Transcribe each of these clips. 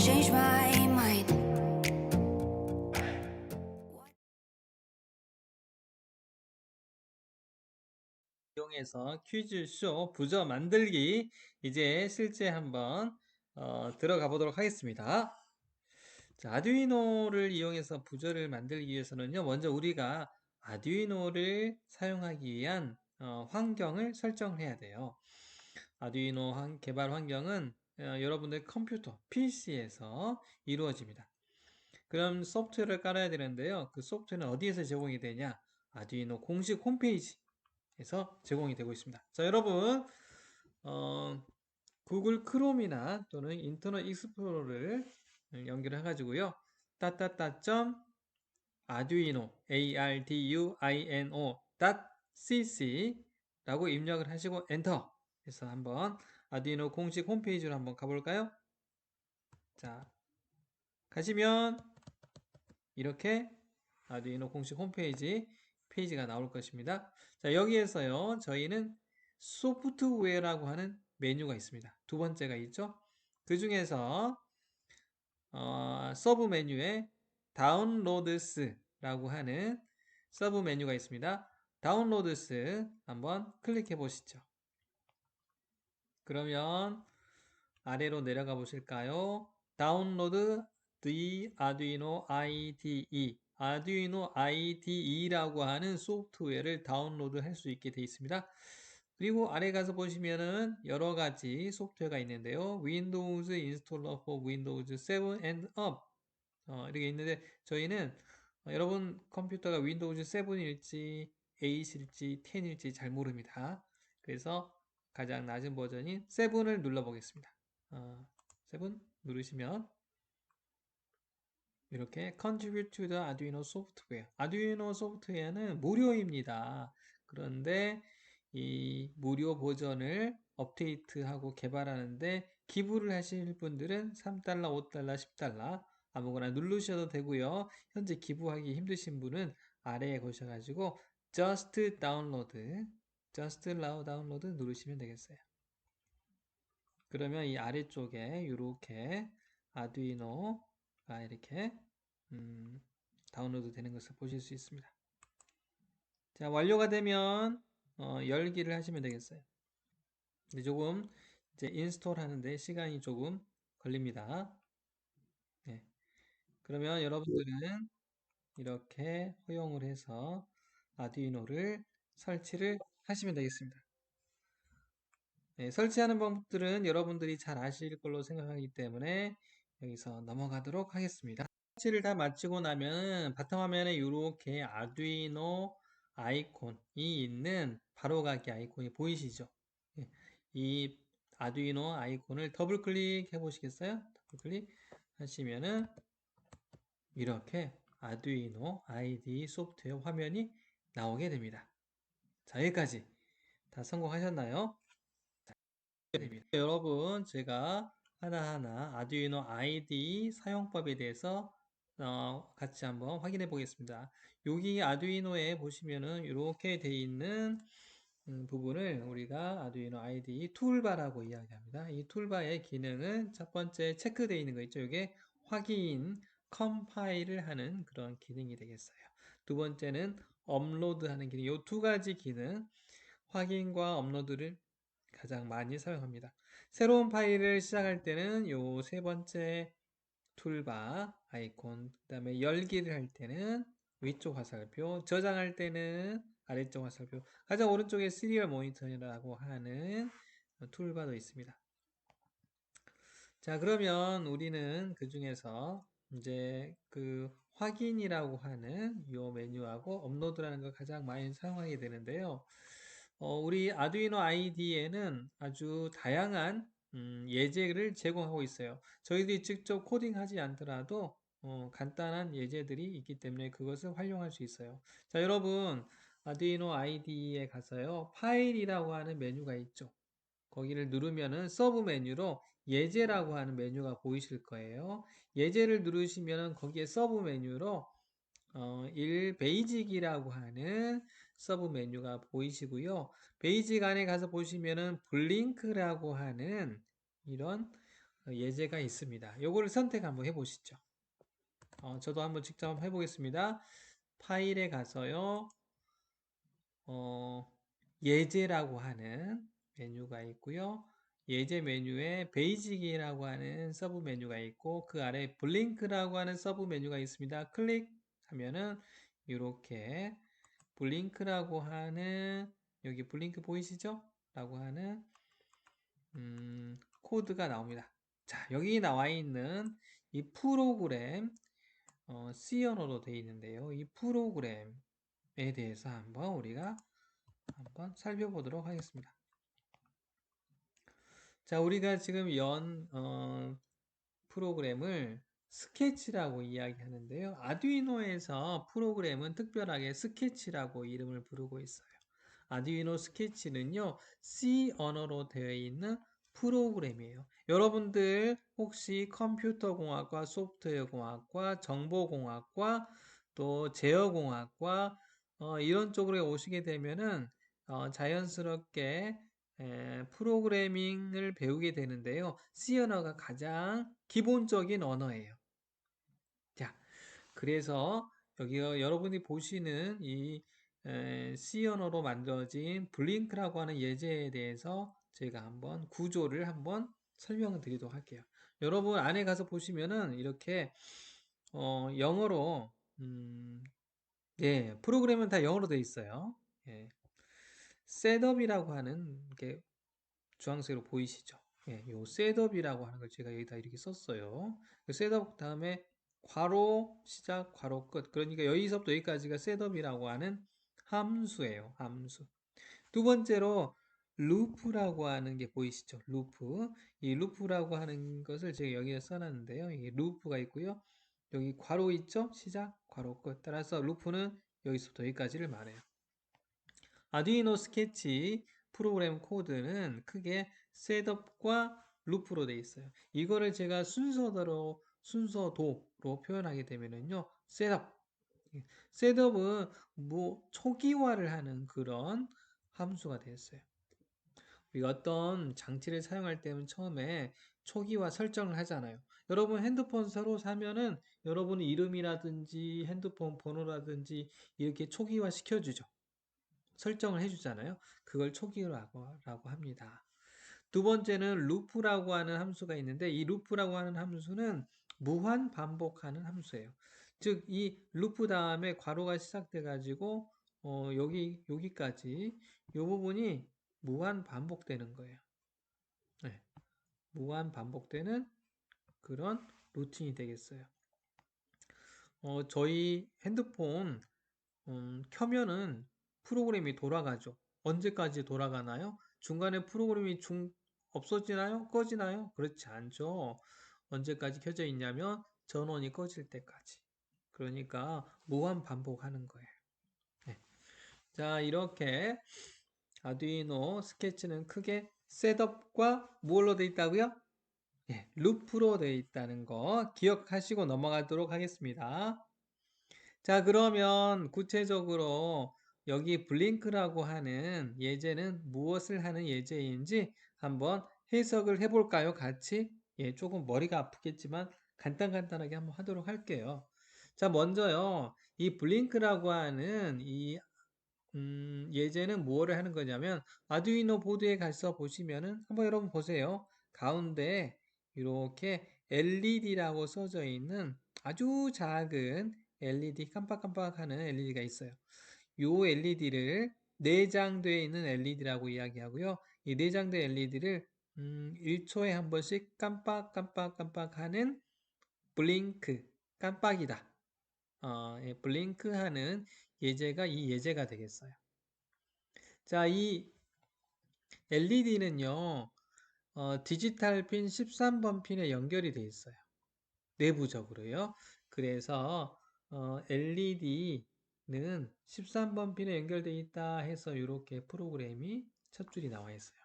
change my mind. 이용해서 퀴즈쇼 부저 만들기 이제 실제 한번 들어가 보도록 하겠습니다. 자, 아두이노를 이용해서 부저를 만들기 위해서는요, 먼저 우리가 아두이노를 사용하기 위한 환경을 설정해야 돼요. 아두이노 개발 환경은 여러분들 컴퓨터, PC에서 이루어집니다. 그럼 소프트웨어를 깔아야 되는데요. 그 소프트웨어는 어디에서 제공이 되냐? 아두이노 공식 홈페이지에서 제공이 되고 있습니다. 자, 여러분, 구글 크롬이나 또는 인터넷 익스플로러를 연결해 가지고요. arduino arduino.cc 라고 입력을 하시고 엔터 해서 한번 아두이노 공식 홈페이지로 한번 가볼까요? 자, 가시면 이렇게 아두이노 공식 홈페이지 페이지가 나올 것입니다. 자, 여기에서요, 저희는 소프트웨어라고 하는 메뉴가 있습니다. 두 번째가 있죠. 그 중에서 서브 메뉴에 다운로드스라고 하는 서브 메뉴가 있습니다. 다운로드스 한번 클릭해 보시죠. 그러면 아래로 내려가 보실까요? 다운로드 the Arduino IDE라고 하는 소프트웨어를 다운로드 할 수 있게 되어 있습니다. 그리고 아래 가서 보시면은 여러 가지 소프트웨어가 있는데요. 윈도우즈 인스톨러 for 윈도우즈 7 and up 이렇게 있는데 저희는 여러분 컴퓨터가 윈도우즈 7일지 8일지 10일지 잘 모릅니다. 그래서 가장 낮은 버전인 7을 눌러 보겠습니다. 7 누르시면 이렇게 Contribute to the Arduino Software. 아두이노 소프트웨어는 무료입니다. 그런데 이 무료 버전을 업데이트하고 개발하는데 기부를 하실 분들은 3달러, 5달러, 10달러 아무거나 누르셔도 되고요. 현재 기부하기 힘드신 분은 아래에 거셔가지고 Just Download 누르시면 되겠어요. 그러면 이 아래쪽에 이렇게 아두이노가 이렇게 다운로드 되는 것을 보실 수 있습니다. 자, 완료가 되면 열기를 하시면 되겠어요. 근데 조금 이제 인스톨 하는데 시간이 조금 걸립니다. 네. 그러면 여러분들은 이렇게 허용을 해서 아두이노를 설치를 하시면 되겠습니다. 네, 설치하는 방법들은 여러분들이 잘 아실 걸로 생각하기 때문에 여기서 넘어가도록 하겠습니다. 설치를 다 마치고 나면 바탕화면에 이렇게 아두이노 아이콘이 있는 바로가기 아이콘이 보이시죠? 네, 이 아두이노 아이콘을 더블 클릭해 보시겠어요? 더블 클릭 하시면은 이렇게 아두이노 IDE 소프트웨어 화면이 나오게 됩니다. 자, 여기까지 다 성공하셨나요? 여러분, 제가 하나하나 아두이노 IDE 사용법에 대해서 같이 한번 확인해 보겠습니다. 여기 아두이노에 보시면은 이렇게 돼 있는 부분을 우리가 아두이노 IDE 툴바라고 이야기합니다. 이 툴바의 기능은 첫 번째 체크되어 있는 거 있죠. 이게 확인, 컴파일을 하는 그런 기능이 되겠어요. 두 번째는 업로드 하는 기능. 이 두 가지 기능, 확인과 업로드를 가장 많이 사용합니다. 새로운 파일을 시작할 때는 요 세 번째 툴바 아이콘, 그 다음에 열기를 할 때는 위쪽 화살표, 저장할 때는 아래쪽 화살표, 가장 오른쪽에 시리얼 모니터라고 하는 툴바도 있습니다. 자, 그러면 우리는 그 중에서 이제 그 확인이라고 하는 이 메뉴하고 업로드라는 걸 가장 많이 사용하게 되는데요. 우리 아두이노 ID에는 아주 다양한 예제를 제공하고 있어요. 저희들이 직접 코딩하지 않더라도 간단한 예제들이 있기 때문에 그것을 활용할 수 있어요. 자, 여러분 아두이노 ID에 가서요. 파일이라고 하는 메뉴가 있죠. 거기를 누르면은 서브 메뉴로 예제라고 하는 메뉴가 보이실 거예요. 예제를 누르시면은 거기에 서브 메뉴로 1 베이직이라고 하는 서브 메뉴가 보이시고요. 베이직 안에 가서 보시면은 블링크라고 하는 이런 예제가 있습니다. 요거를 선택 한번 해보시죠. 저도 한번 직접 해보겠습니다. 파일에 가서요, 예제라고 하는 메뉴가 있고요. 예제 메뉴에 베이직이라고 하는 서브 메뉴가 있고 그 아래 블링크라고 하는 서브 메뉴가 있습니다. 클릭하면은 이렇게 블링크라고 하는 여기 블링크 보이시죠? 라고 하는 코드가 나옵니다. 자, 여기 나와 있는 이 프로그램 C 언어로 되어 있는데요. 이 프로그램에 대해서 한번 우리가 한번 살펴보도록 하겠습니다. 자, 우리가 지금 프로그램을 스케치라고 이야기하는데요. 아두이노에서 프로그램은 특별하게 스케치라고 이름을 부르고 있어요. 아두이노 스케치는요, C 언어로 되어 있는 프로그램이에요. 여러분들 혹시 컴퓨터공학과, 소프트웨어공학과, 정보공학과, 또 제어공학과 이런 쪽으로 오시게 되면은 자연스럽게 프로그래밍을 배우게 되는데요. C 언어가 가장 기본적인 언어예요. 자, 그래서 여기 여러분이 보시는 이 C 언어로 만들어진 블링크라고 하는 예제에 대해서 제가 한번 구조를 한번 설명을 드리도록 할게요. 여러분 안에 가서 보시면은 이렇게 영어로 예, 프로그램은 다 영어로 되어 있어요. 예. 셋업이라고 하는 게 주황색으로 보이시죠? 예, 요 셋업이라고 하는 걸 제가 여기다 이렇게 썼어요. 그 셋업 다음에 괄호 시작 괄호 끝. 그러니까 여기서부터 여기까지가 셋업이라고 하는 함수예요. 함수. 두 번째로 루프라고 하는 게 보이시죠? 루프. 이 루프라고 하는 것을 제가 여기에 써놨는데요. 이게 루프가 있고요. 여기 괄호 있죠? 시작 괄호 끝. 따라서 루프는 여기서부터 여기까지를 말해요. 아두이노 스케치 프로그램 코드는 크게 셋업과 루프로 되어 있어요. 이거를 제가 순서도로 표현하게 되면은요, 셋업. 셋업은 뭐 초기화를 하는 그런 함수가 되었어요. 우리가 어떤 장치를 사용할 때는 처음에 초기화 설정을 하잖아요. 여러분 핸드폰 새로 사면은 여러분 이름이라든지 핸드폰 번호라든지 이렇게 초기화 시켜주죠. 설정을 해주잖아요. 그걸 초기화라고 합니다. 두 번째는 루프라고 하는 함수가 있는데 이 루프라고 하는 함수는 무한 반복하는 함수예요. 즉 이 루프 다음에 괄호가 시작돼 가지고 여기까지 이 부분이 무한 반복되는 거예요. 네, 무한 반복되는 그런 루틴이 되겠어요. 저희 핸드폰 켜면은 프로그램이 돌아가죠. 언제까지 돌아가나요? 중간에 프로그램이 없어지나요? 꺼지나요? 그렇지 않죠. 언제까지 켜져 있냐면 전원이 꺼질 때까지. 그러니까 무한 반복하는 거예요. 네. 자, 이렇게 아두이노 스케치는 크게 셋업과 무엇로 되어 있다고요? 예, 루프로 되어 있다는 거 기억하시고 넘어가도록 하겠습니다. 자, 그러면 구체적으로 여기 블링크라고 하는 예제는 무엇을 하는 예제인지 한번 해석을 해볼까요? 같이? 예, 조금 머리가 아프겠지만 간단하게 한번 하도록 할게요. 자, 먼저요. 이 블링크라고 하는 이 예제는 무엇을 하는 거냐면 아두이노 보드에 가서 보시면은 한번 여러분 보세요. 가운데 이렇게 LED라고 써져 있는 아주 작은 LED 깜빡깜빡하는 LED가 있어요. 요 LED를 내장되어 있는 LED라고 이야기하고요. 이 내장된 LED를 1초에 한 번씩 깜빡깜빡깜빡하는 블링크 깜빡이다. 예, 블링크하는 예제가 이 예제가 되겠어요. 자, 이 LED는요, 디지털 핀 13번 핀에 연결이 되어 있어요. 내부적으로요. 그래서, LED는 13번 핀에 연결되어 있다 해서 이렇게 프로그램이 첫 줄이 나와 있어요.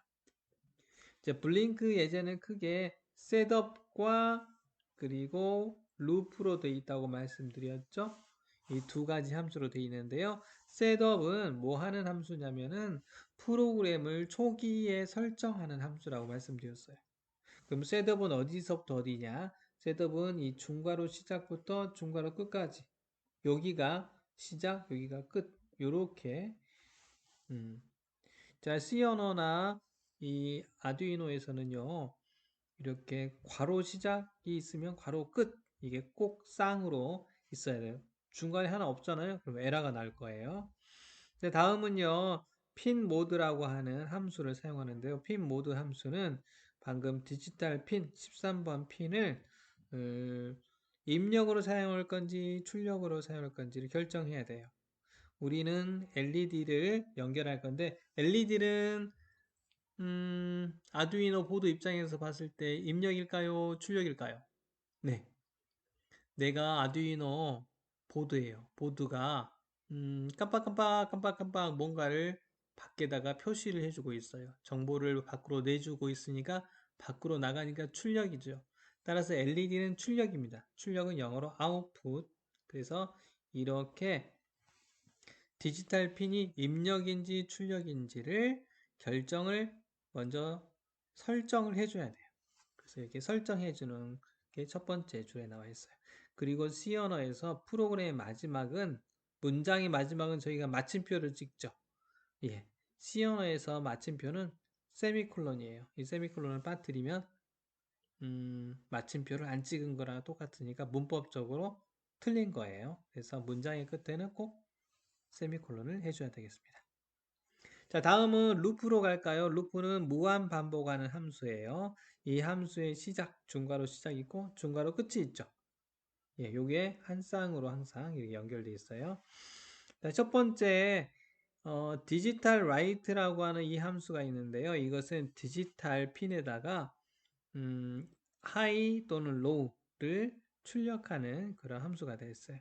이제 블링크 예제는 크게 셋업과 그리고 루프로 되어 있다고 말씀드렸죠. 이 두 가지 함수로 되어 있는데요. 셋업은 뭐 하는 함수냐면은 프로그램을 초기에 설정하는 함수라고 말씀드렸어요. 그럼 셋업은 어디서부터 어디냐? 셋업은 이 중괄호 시작부터 중괄호 끝까지. 여기가 시작, 여기가 끝. 요렇게. 자, C 언어나 이 아두이노에서는요. 이렇게 괄호 시작이 있으면 괄호 끝. 이게 꼭 쌍으로 있어야 돼요. 중간에 하나 없잖아요. 그럼 에러가 날 거예요. 네, 다음은요. 핀 모드라고 하는 함수를 사용하는데요. 핀 모드 함수는 방금 디지털 핀 13번 핀을 입력으로 사용할 건지 출력으로 사용할 건지를 결정해야 돼요. 우리는 LED를 연결할 건데 LED는 아두이노 보드 입장에서 봤을 때 입력일까요? 출력일까요? 네. 내가 아두이노 보드예요. 보드가 깜빡깜빡 뭔가를 밖에다가 표시를 해주고 있어요. 정보를 밖으로 내주고 있으니까 밖으로 나가니까 출력이죠. 따라서 LED는 출력입니다. 출력은 영어로 output. 그래서 이렇게 디지털 핀이 입력인지 출력인지를 결정을 먼저 설정을 해줘야 돼요. 그래서 이렇게 설정해주는 게 첫 번째 줄에 나와 있어요. 그리고 C 언어에서 프로그램의 마지막은 문장의 마지막은 저희가 마침표를 찍죠. 예. C 언어에서 마침표는 세미콜론이에요. 이 세미콜론을 빠뜨리면 마침표를 안 찍은 거랑 똑같으니까 문법적으로 틀린 거예요. 그래서 문장의 끝에는 꼭 세미콜론을 해줘야 되겠습니다. 자, 다음은 루프로 갈까요? 루프는 무한 반복하는 함수예요. 이 함수의 시작, 중괄호 시작이 있고 중괄호 끝이 있죠. 예, 요게 한 쌍으로 항상 이렇게 연결되어 있어요. 자, 첫 번째 디지털 라이트라고 하는 이 함수가 있는데요. 이것은 디지털 핀에다가 하이 또는 로우를 출력하는 그런 함수가 되었어요.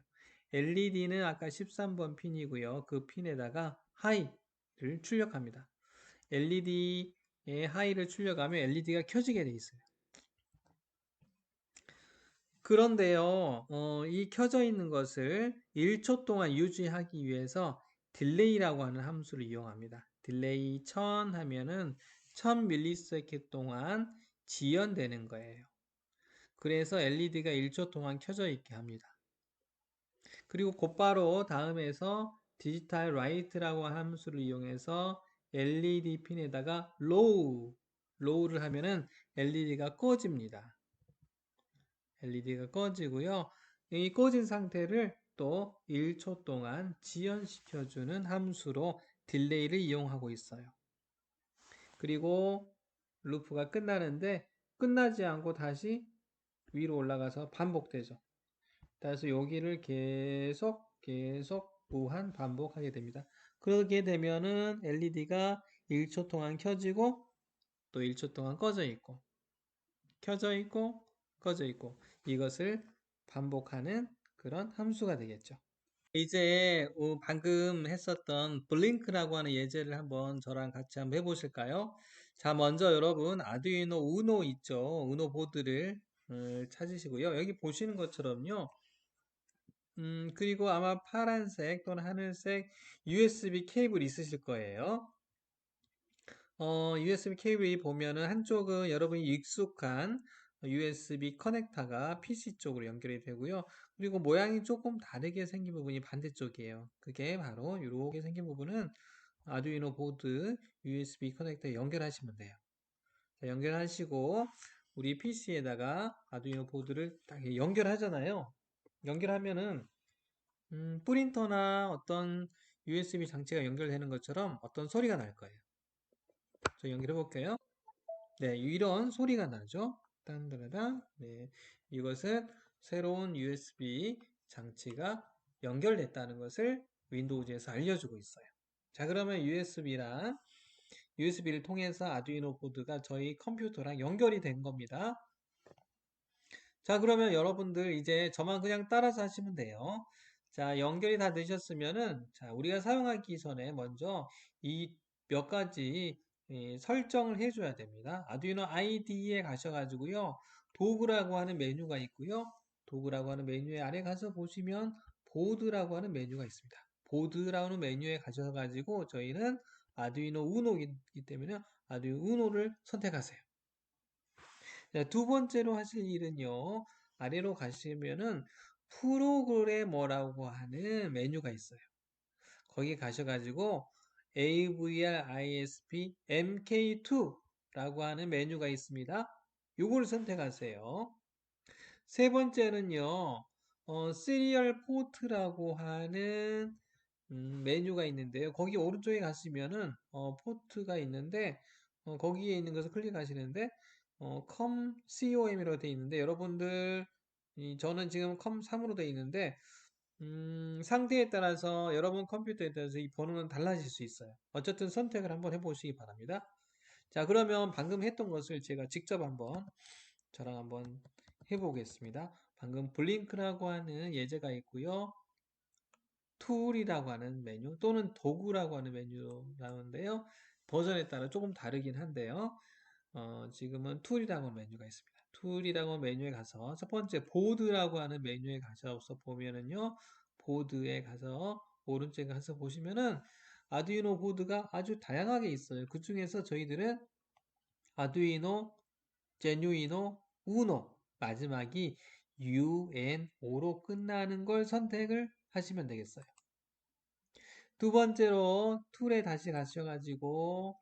LED는 아까 13번 핀이고요. 그 핀에다가 하이를 출력합니다. LED에 하이를 출력하면 LED가 켜지게 돼 있어요. 그런데요, 이 켜져 있는 것을 1초 동안 유지하기 위해서 딜레이라고 하는 함수를 이용합니다. 딜레이 1000 하면은 1000ms 동안 지연되는 거예요. 그래서 LED가 1초 동안 켜져 있게 합니다. 그리고 곧바로 다음에서 디지털 라이트라고 하는 함수를 이용해서 LED 핀에다가 로우를 하면은 LED가 꺼집니다. LED가 꺼지고요. 이 꺼진 상태를 또 1초 동안 지연시켜주는 함수로 딜레이를 이용하고 있어요. 그리고 루프가 끝나는데 끝나지 않고 다시 위로 올라가서 반복되죠. 그래서 여기를 계속 무한 반복하게 됩니다. 그렇게 되면은 LED가 1초 동안 켜지고 또 1초 동안 꺼져 있고 켜져 있고 꺼져 있고 이것을 반복하는 그런 함수가 되겠죠. 이제 방금 했었던 블링크라고 하는 예제를 한번 저랑 같이 한번 해보실까요? 자, 먼저 여러분 아두이노 우노 있죠? 우노 보드를 찾으시고요. 여기 보시는 것처럼요. 그리고 아마 파란색 또는 하늘색 USB 케이블 있으실 거예요. USB 케이블이 보면은 한쪽은 여러분이 익숙한 USB 커넥터가 PC 쪽으로 연결이 되고요. 그리고 모양이 조금 다르게 생긴 부분이 반대쪽이에요. 그게 바로 이렇게 생긴 부분은 아두이노 보드 USB 커넥터에 연결하시면 돼요. 자, 연결하시고 우리 PC에다가 아두이노 보드를 딱 연결하잖아요. 연결하면은 프린터나 어떤 USB 장치가 연결되는 것처럼 어떤 소리가 날 거예요. 저 연결해 볼게요. 네, 이런 소리가 나죠. 딴따라단. 네, 이것은 새로운 USB 장치가 연결됐다는 것을 윈도우즈에서 알려주고 있어요. 자, 그러면 USB를 통해서 아두이노 보드가 저희 컴퓨터랑 연결이 된 겁니다. 자, 그러면 여러분들 이제 저만 그냥 따라서 하시면 돼요. 자, 연결이 다 되셨으면은, 자, 우리가 사용하기 전에 먼저 이 몇 가지 설정을 해줘야 됩니다. 아두이노 IDE에 가셔가지고요. 도구라고 하는 메뉴가 있고요. 도구라고 하는 메뉴에 아래 가서 보시면 보드라고 하는 메뉴가 있습니다. 보드라고 하는 메뉴에 가셔가지고 저희는 아두이노 우노이기 때문에 아두이노 우노를 선택하세요. 자, 두 번째로 하실 일은요. 아래로 가시면은 프로그래머라고 하는 메뉴가 있어요. 거기 가셔가지고 AVR ISP MK2라고 하는 메뉴가 있습니다. 요걸 선택하세요. 세 번째는요, 시리얼 포트라고 하는 메뉴가 있는데요. 거기 오른쪽에 가시면은 포트가 있는데 거기에 있는 것을 클릭하시는데 COM이라고 되어 있는데 여러분들 저는 지금 COM3으로 되어 있는데 상태에 따라서 여러분 컴퓨터에 따라서 이 번호는 달라질 수 있어요. 어쨌든 선택을 한번 해보시기 바랍니다. 자, 그러면 방금 했던 것을 제가 직접 한번 저랑 한번 해보겠습니다. 방금 블링크라고 하는 예제가 있고요. 툴이라고 하는 메뉴 또는 도구라고 하는 메뉴라는데요. 버전에 따라 조금 다르긴 한데요. 지금은 툴이라고 하는 메뉴가 있습니다. 툴이라고 하는 메뉴에 가서 첫 번째 보드라고 하는 메뉴에 가셔서 보면은요. 보드에 가서 오른쪽에 가서 보시면은 아두이노 보드가 아주 다양하게 있어요. 그 중에서 저희들은 아두이노, 제뉴이노, 우노 마지막이 UNO로 끝나는 걸 선택을 하시면 되겠어요. 두 번째로 툴에 다시 가셔가지고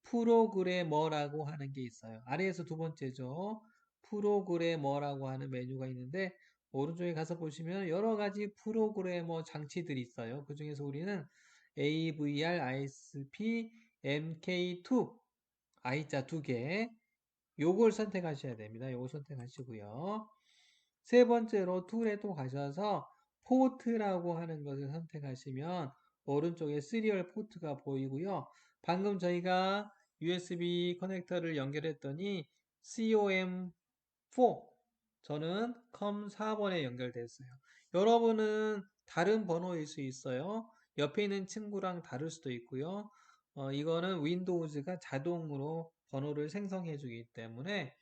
프로그래머라고 하는 게 있어요. 아래에서 두 번째죠. 프로그래머라고 하는 메뉴가 있는데 오른쪽에 가서 보시면 여러 가지 프로그래머 장치들이 있어요. 그 중에서 우리는 AVR, ISP, MK2, I자 두 개, 요걸 선택하셔야 됩니다. 요걸 선택하시고요. 세 번째로 툴에 또 가셔서 포트라고 하는 것을 선택하시면 오른쪽에 시리얼 포트가 보이고요. 방금 저희가 USB 커넥터를 연결했더니 COM4 저는 COM4번에 연결됐어요. 여러분은 다른 번호일 수 있어요. 옆에 있는 친구랑 다를 수도 있고요. 이거는 윈도우즈가 자동으로 번호를 생성해 주기 때문에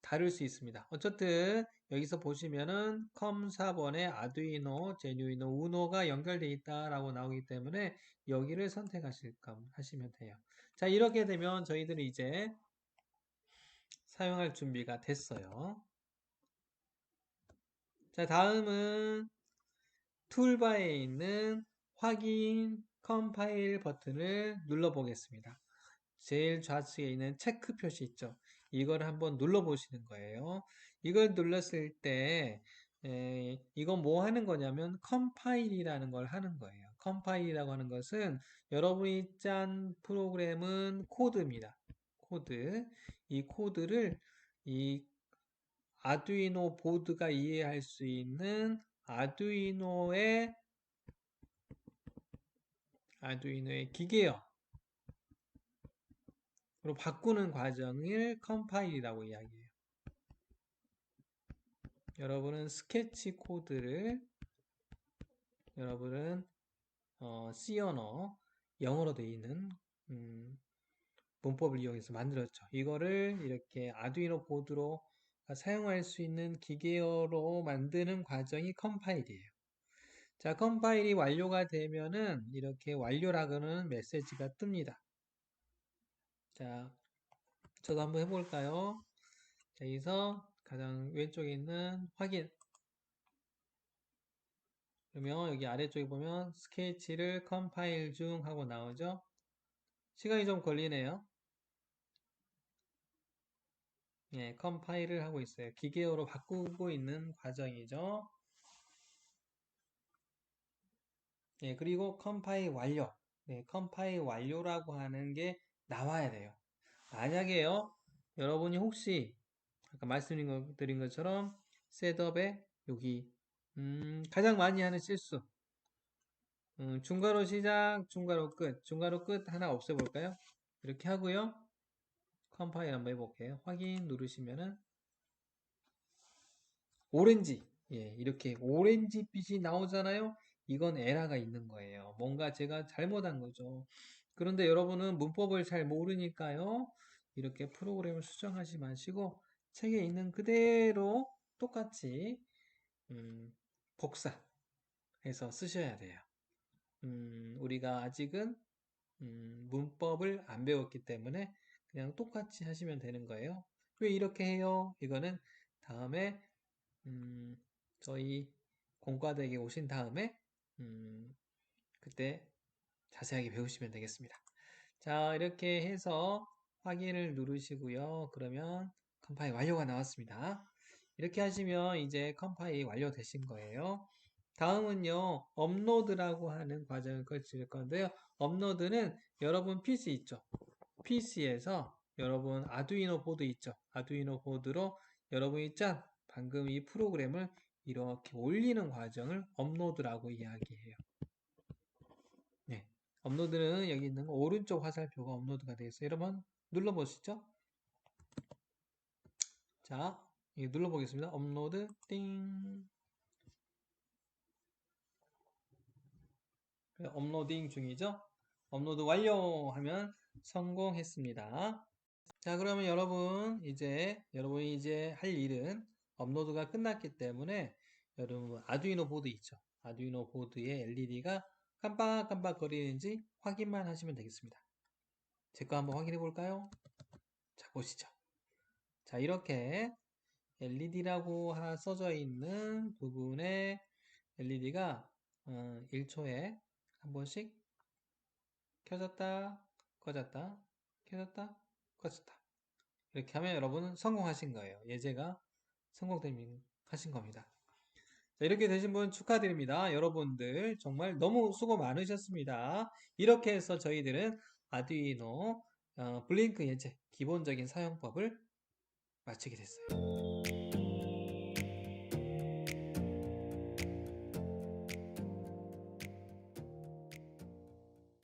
다를 수 있습니다. 어쨌든 여기서 보시면은 컴4번에 아두이노, 제뉴이노, 우노가 연결되어 있다라고 나오기 때문에 여기를 하시면 돼요. 자, 이렇게 되면 저희들이 이제 사용할 준비가 됐어요. 자, 다음은 툴바에 있는 확인 컴파일 버튼을 눌러 보겠습니다. 제일 좌측에 있는 체크 표시 있죠. 이걸 한번 눌러 보시는 거예요. 이걸 눌렀을 때 이건 뭐 하는 거냐면 컴파일이라는 걸 하는 거예요. 컴파일이라고 하는 것은 여러분이 짠 프로그램은 코드입니다. 코드. 이 코드를 이 아두이노 보드가 이해할 수 있는 아두이노의 기계어 로 바꾸는 과정을 컴파일이라고 이야기해요. 여러분은 스케치 코드를 여러분은 C 언어 영어로 되어 있는 문법을 이용해서 만들었죠. 이거를 이렇게 아두이노 보드로 사용할 수 있는 기계어로 만드는 과정이 컴파일이에요. 자, 컴파일이 완료가 되면은 이렇게 완료라고는 메시지가 뜹니다. 자, 저도 한번 해볼까요? 자, 여기서 가장 왼쪽에 있는 확인. 그러면 여기 아래쪽에 보면 스케치를 컴파일 중 하고 나오죠. 시간이 좀 걸리네요. 예, 컴파일을 하고 있어요. 기계어로 바꾸고 있는 과정이죠. 예, 그리고 컴파일 완료. 네, 컴파일 완료라고 하는 게 나와야 돼요. 만약에요, 여러분이 혹시 아까 말씀드린 것처럼 셋업에 여기 가장 많이 하는 실수 중괄호 시작, 중괄호 끝, 중괄호 끝 하나 없애볼까요? 이렇게 하고요. 컴파일 한번 해볼게요. 확인 누르시면은 오렌지, 예, 이렇게 오렌지 빛이 나오잖아요. 이건 에러가 있는 거예요. 뭔가 제가 잘못한 거죠. 그런데 여러분은 문법을 잘 모르니까요. 이렇게 프로그램을 수정하지 마시고 책에 있는 그대로 똑같이 복사해서 쓰셔야 돼요. 우리가 아직은 문법을 안 배웠기 때문에 그냥 똑같이 하시면 되는 거예요. 왜 이렇게 해요? 이거는 다음에 저희 공과대에 오신 다음에 그때 자세하게 배우시면 되겠습니다. 자, 이렇게 해서 확인을 누르시고요. 그러면 컴파일 완료가 나왔습니다. 이렇게 하시면 이제 컴파일 완료되신 거예요. 다음은요, 업로드라고 하는 과정을 거칠 건데요. 업로드는 여러분 PC 있죠? PC에서 여러분 아두이노 보드 있죠? 아두이노 보드로 여러분이 짠! 방금 이 프로그램을 이렇게 올리는 과정을 업로드라고 이야기해요. 네. 업로드는 여기 있는 오른쪽 화살표가 업로드가 되어 있어요. 여러분 눌러보시죠. 자, 이거 눌러보겠습니다. 업로드 띵. 업로딩 중이죠. 업로드 완료하면 성공했습니다. 자, 그러면 여러분이 이제 할 일은 업로드가 끝났기 때문에 여러분 아두이노 보드 있죠. 아두이노 보드의 LED가 깜빡깜빡 거리는지 확인만 하시면 되겠습니다. 제 거 한번 확인해 볼까요? 자, 보시죠. 자, 이렇게 LED라고 하나 써져 있는 부분에 LED가 1초에 한 번씩 켜졌다, 꺼졌다, 켜졌다, 꺼졌다. 이렇게 하면 여러분은 성공하신 거예요. 예제가 하신 겁니다. 자, 이렇게 되신 분 축하드립니다. 여러분들 정말 너무 수고 많으셨습니다. 이렇게 해서 저희들은 아두이노 블링크 예제 기본적인 사용법을 마치게 됐어요.